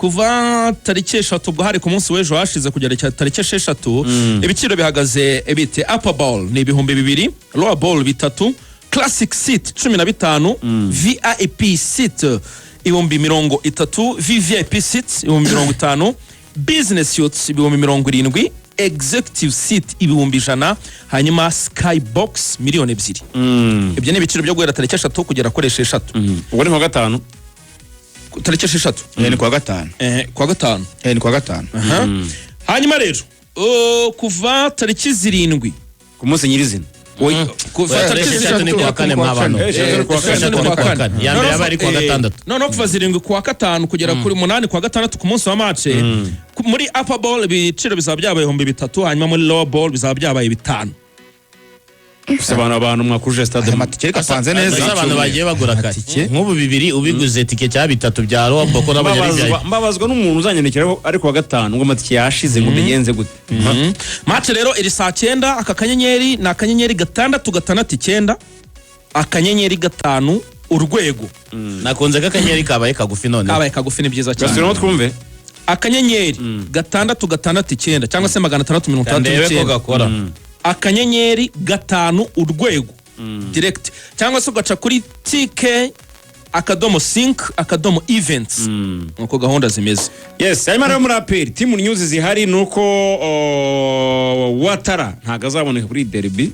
kuva tariki 3 ubwo hari ku munsi w'ejo hashize kugera tariki 6 ibiciro bihagaze bite. Upper Bowl ni 2,000, Lower Bowl 3, Classic Seat 15, VIP Seat 30, VVIP Seat 50, Business Suites 70, Executive Seat 100, hanyuma Skybox 2,000,000. Ibyo ni ibiciro byo guhera tariki 3 kugera kuri 6. Ubwo ni kwa gatanu. Tariki 6 ni kwa gatanu. Kwa gatanu. Ni kwa gatanu. Hanyuma rero kuva tariki 7 ku munsi nyirizina. Kuva tariki 7 ni kwa kane mwabano. Ya mbere abari kwa gatandatu. No kuva 7 kwa gatanu kugera kuri 8 kwa gatandatu ku munsi wa match. Muri Upper Bowl ibiciro bizaba byabaye 3,000, hanyuma muri Lower Bowl bizaba byabaye 5. Usabana abantu mwakuje stade amatike kapanze neza. Abantu bagiye bagura kati. Nk'ubu 2 ubiguze tike cya 3 bya Lower Bowl n'abanyarwanda. Mbabazwa n'umuntu uzanyandikira ari kwa gatanu ngo amatike yashize ngo bigenze gute. Match rero iri saa 9 aka kanyenyeri na kanyenyeri 669 akanyenyeri 5 urwego. Nakunze kanyenyeri kabaye kagufi none. Kabaye kagufi ni byiza cyane. Gasubiramo twumve. Akanyenyeri 669 cyangwa se 669. Ndebe ko gakora. Akanyenyeri 5 urwego direct cyangwa se ugaca kuri tk@sync@events nuko gahunda zimeze. Yes, hanyuma rero muri APR team news zihari nuko Watara ntago azaboneka kuri derby.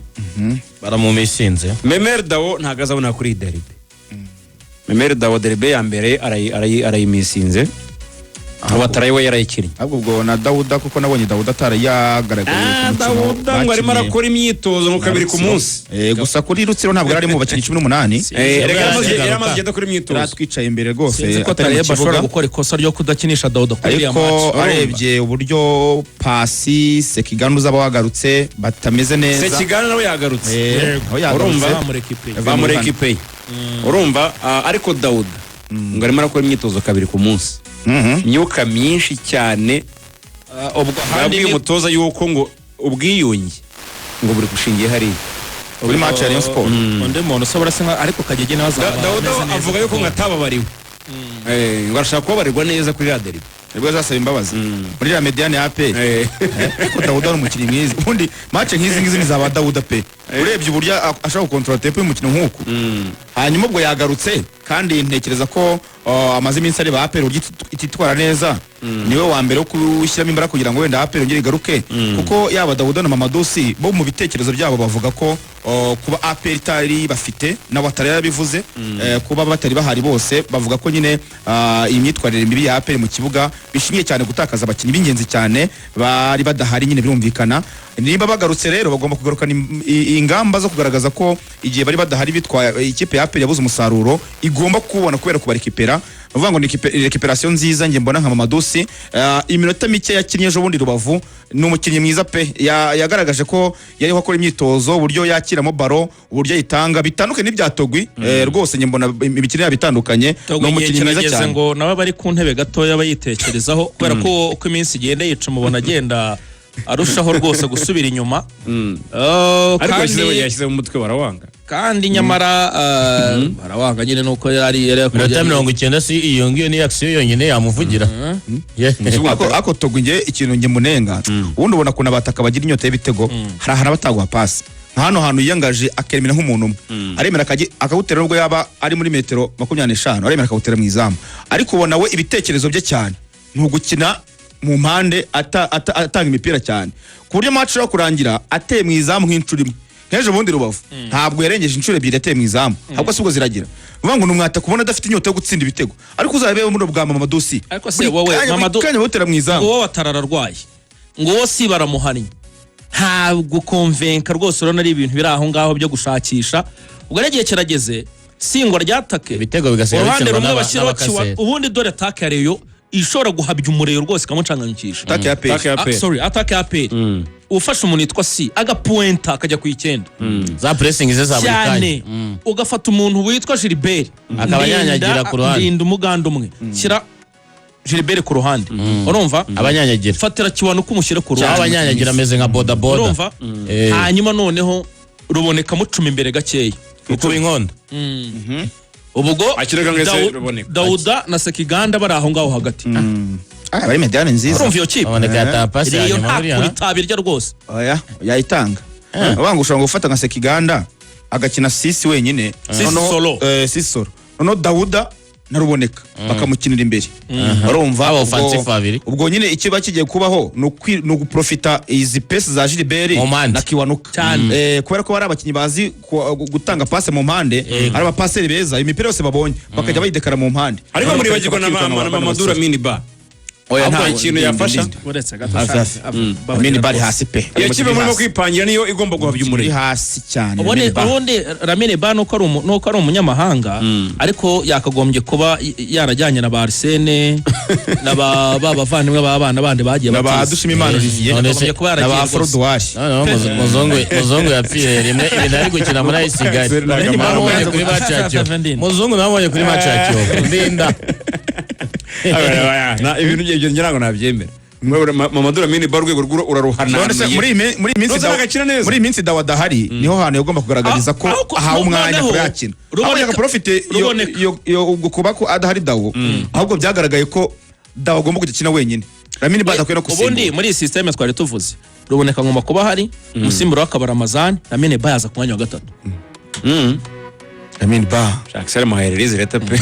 Baramumisinze. Memer Dawo ntago azaboneka kuri derby. Memer Dawo derby ya mbere arayimisinze. Watara yewe yarayikiri. Ahubwo ubwo na Dawuda kuko nabonye Dawuda atari yagaragaye. Dawuda ngo arimo arakora imyitozo mu kabiri ku munsi. Gusa kuri Rutsiro ntabwo ari mu bakiri 18. Yaramaze genda kuri imyitozo. Ratwicaye imbere gose atari bashobora gukora ikosa ryo kudakinisha Dawuda kuri ya match. Ariko arebye uburyo pasi Sekigano zabawagarutse batameze neza. Sekigano nawe yagarutse. Urumva bamure equipe. Urumva ariko Dawuda ngo arimo arakora imyitozo kabiri ku munsi. Myuka myinshi cyane ubwo handi umutoza yuko ngo ubwiyunge ngo buri gushingiye hari uri match ya Rayon Sport. Onde muntu sobora senga ariko kagege naza avuga yuko ngatababariwe ngo arashaka kubabarirwa neza kuri raderi nibwo azasaba imbabazi muri la mediane ya AP ko Dawuda ari umukiri mwiza ubundi match nk'izi nizaba Dawuda pe urebye uburyo ashaka control tempo y'umukino nk'uko hanyuma ubwo yagarutse kandi ntekereza ko amaze iminsi ari ba AP ititwara neza niwe wa mbere kushyiramo imbaraga kugira ngo wenda AP yongere igaruke kuko yaba Dawuda na Mamadosi bo mu bitekerezo byabo bavuga ko kuba AP itari bafite na Watara yabivuze kuba batari bahari bose bavuga ko nyine imyitwarire mibi ya AP mu kibuga bishimiye cyane gutakaza abakinnyi b'ingenzi cyane bari badahari nyine birumvikana. Niba bagarutse rero bagomba kugarukana ingamba zo kugaragaza ko igihe bari badahari bitwaye ikipe ya AP yabuze umusaruro igomba kubona kubera kubarekipera bavuga ngo ni recuperation nziza nge mbona nka Mamadosi iminota mike yakinnye ejo bundi Rubavu ni umukinnyi mwiza pe yagaragaje ko yari akora imyitozo uburyo yakiramo baro uburyo yitanga bitandukanye n'ibyatogwi rwose nge mbona imikino yabitandukanye no umukinnyi mwiza cyane ngo nawe bari ku ntebe gatoya bayitekerezaho kubera ko uko iminsi igenda yica mubona agenda arushaho rwose gusubira inyuma. Ariko yashyize mu mutwe barawanga kandi nyamara barawanga nyine nuko yari 90 si iyo ngiyo ni action yonyine yamuvugira. Ako togwinge ikintu nge munenga ubundi ubona kuna bataka bagira inyota y'ibitego harahana batagwa pass hano hantu yiyangaje akeremera nk'umuntu umwe aremera akagutera nubwo yaba ari muri metero 25 aremera akagutera mu izamu ariko ubona we ibitekerezo bye cyane ntugukina mu mpande atanga imipira cyane ku buryo match yo kurangira ateye mu izamu nk'incuro imwe nk'ejo bundi Rubavu ntabwo yarengeje incuro 2 ateye mu izamu ahubwo subwo ziragira vuga ngo numwata kubona adafite inyota yo gutsinda ibitego ariko uzabebe muri bwa Mamadosi ariko se wowe Mamadosi kanya butera mu izamu wowe watarararwaye ngo wo si baramuhanye ntabwo konvenka rwose urona ari ibintu biri aho ngaho byo gushakisha ubwo nagiye kirageze singwa ryatake ibitego bigasigara bitsindwa n'abakasera ubundi dore attaque ya Rayon ishobora guhabya umureyo rwose kamucanganyikisha attaque ya AP ufasha umuntu yitwa C agapointa akajya ku 9 za pressing ze za buri kanya ugafata umuntu witwa Gilbert akabanyanyagira ku ruhande ndinda umuganda umwe shyira Gilbert ku ruhande urumva abanyanyagira fatira kiwano kumushyira ku ruhande abanyanyagira ameze nka boda boda urumva hanyuma noneho ruboneka mucuma imbere gakeya kuko inkondo ubwo Akirega ngeze Ruboneka. Dauda na Sekiganda bari aho ngaho hagati bari mediane nziza. urumva iyo kipe aboneka yataha pasi ya iyo nyuma nta buriya kuritabirya rwose oya yayitanga abanga ushobora gufata nka Sekiganda agakina Sisi wenyine Sisi solo noneho Dauda na Ruboneka bakamukinira imbere urumva aba offensive babiri ubwo nyine ikiba kigiye kubaho no guprofita izi pesi za Gilbert na Kiwanuka kubera ko bari abakinyi bazi gutanga passe mu mpande ari abapaseri beza imipira yose babonye bakajya bayidekara mu mpande ariko muri bagirwa na Mamadou Lamine Ba oya nta ikintu yafasha uretse gato Lamine Ba hasi pe iyo kibe murimo kwipangira niyo igomba guhabya umuriro hasi cyane ubundi Lamine Ba nuko ari umunyamahanga ariko yakagombye kuba yarajyanye na ba Arsene na bavandimwe b'abana bandi bagiye Dushima Imana Olivier na ba Frodouard muzungu yapfiriye rimwe ibintu ari gukina muri Kigali namubonye kuri match ya Kiyovu muzungu namubonye kuri match ya Kiyovu ndinda ibintu byo ngira ngo nabyemera Mamadou Lamine Ba urwego uraruhana muri iminsi Dawada hari niho hantu yagomba kugaragariza ko ahawe umwanya ko yakina aboneka profite yo kuba ko adahari Dawo ahubwo byagaragaye ko Dawo agomba gukina wenyine Lamine Ba adakwiye no gusimbuka ubundi muri iyi system twari tuvuze Ruboneka ngomba kuba hari umusimbura w'akaba Ramazan Lamine Ba yaza ku mwanya wa gatatu Lamine Ba Jackson Muhererezi leta pe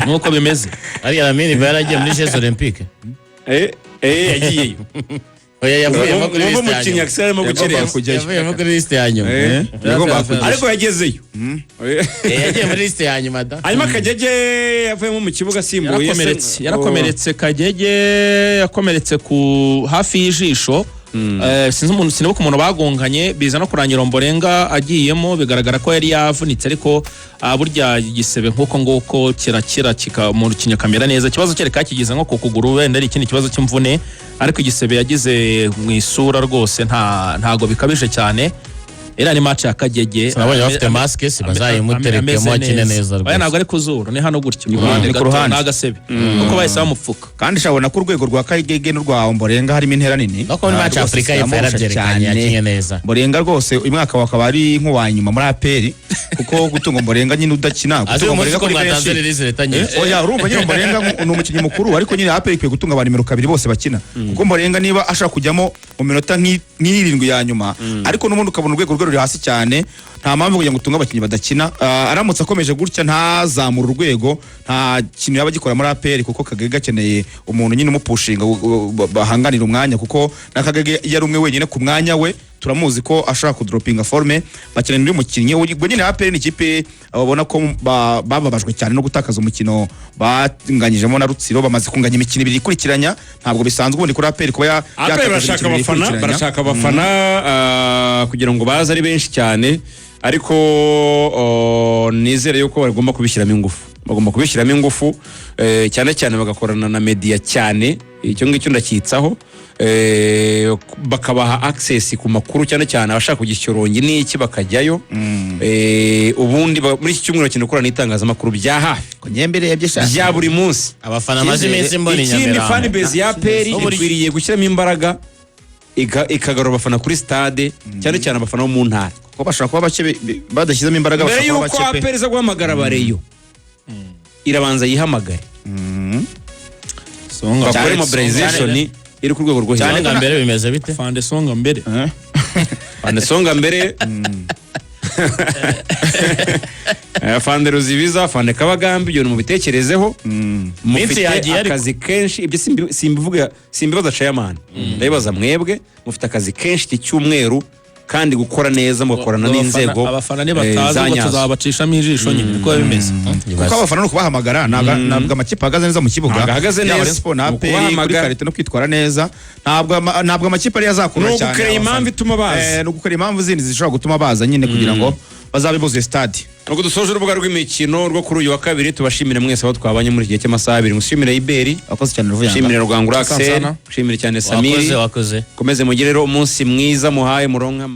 nuko bimeze ari Lamine Ba yaragiye muri Jeux Olympiques yagiyeyo oya yavuyemo kuri liste mu Kinyaksi arimo gukerera yavuyemo kuri liste ya nyuma ariko yagezeyo yagiye muri liste ya nyuma da hanyuma Kagege yavuyemo mu kibuga simbuye yarakomeretse Kagege yakomeretse ku hafi y'ijisho sinibuka umuntu bagonganye biza no kurangira Ombolenga agiyemo bigaragara ko yari yavunitse ariko burya igisebe nk'uko nguko kirakira mu kinyakamera neza ikibazo cyari kakigize nko ku kuguru wenda ari ikindi kibazo cy'imvune ariko igisebe yagize mu isura rwose ntago bikabije cyane era ni match ya Kagege nabonye bafite maske bazayimuterekemo akine neza rwose ntabwo ari kuzuru ni hano gutyo ku ruhande n'agasebe kuko bahise bamupfuka kandi shabona ko urwego rwa Kagege n'urwa Ombolenga harimo intera nini no match Afrika y'Epfo yakinye neza Ombolenga rwose uyu mwaka wakaba ari nk'uwa nyuma muri APR kuko gutunga Ombolenga nyine udakina gutunga Ombolenga kuri benshi oya urumva nyine Ombolenga ni umukinnyi mukuru ariko nyine APR ikwiye gutunga abantu nimero 2 bose bakina kuko Ombolenga niba ashaka kujyamo mu minota nk'irindwi ya nyuma ariko n'ubundi ukabona urwego ruri hasi cyane nta mpamvu kugira ngo utunge abakinnyi badakina aramutse akomeje gutya ntazamura urwego nta kintu yaba gikora muri APR kuko Kagege akeneye umuntu nyine umupushinga bahanganira umwanya kuko na Kagege yari umwe wenyine ku mwanya we turamuzi ko ashaka kudropinga forme bakeneye undi mukinnyi ubwo nyine APR ni ikipe babona ko bababajwe cyane no gutakaza umukino banganyijemo na Rutsiro bamaze kunganya imikino ibiri ikurikiranya ntabwo bisanzwe ubundi kuri APR kuba barashaka abafana kugira ngo baze ari benshi cyane ariko nizere yuko bagomba kubishyiramo ingufu cyane cyane bagakorana na media cyane icyo ngicyo ndacyitsaho bakabaha access ku makuru cyane cyane abashaka kugisyorongi n'iki bakajyayo ubundi muri iki cyumweru kinakora n'itangazamakuru bya hafi kunyembere bya buri munsi abafana maze iminsi mbona inyamera ikindi fan base ya APR ikwiriye gushyiramo imbaraga ikagarura abafana kuri stade cyane cyane abafana bo mu ntara ko bashaka kuba bake badashyizemo imbaraga bashaka kuba bake pe APR iza guhamagara bareyo irabanza yihamagare bakore mobilization iri ku rwego rwo hejuru cyane mbere bimeze bite Fande Songa mbere Fande Ruzibiza Fande Kabagambi ibyo mu bitekerezeho mufite akazi kenshi ibyo simbibaza chairman ndabibaza mwebwe mufite akazi kenshi cy'umweru kandi gukora neza mugakorana n'inzego abafana ni bataza ngo tuzabacishamo ijisho nyine uko bimeze kuko abafana no kubahamagara ntabwo amakipe ahagaze neza mu kibuga ahagaze neza kuri karite no kwitwara neza ntabwo amakipe ari yazakura cyane no gukora impamvu ituma baza no gukora impamvu zindi zishobora gutuma baza nyine kugira ngo bazabe buzuye stade nuko dusoje urubuga rw'imikino rwo kuri uyu wa kabiri tubashimire mwese aho twabanye muri iki gihe cy'amasaha 2 mushimire Iberi akoze cyane Ruvuyanga mushimire Rwangura Axel mushimire cyane Samiri wakoze komeze mugire rero umunsi mwiza muhaye muronka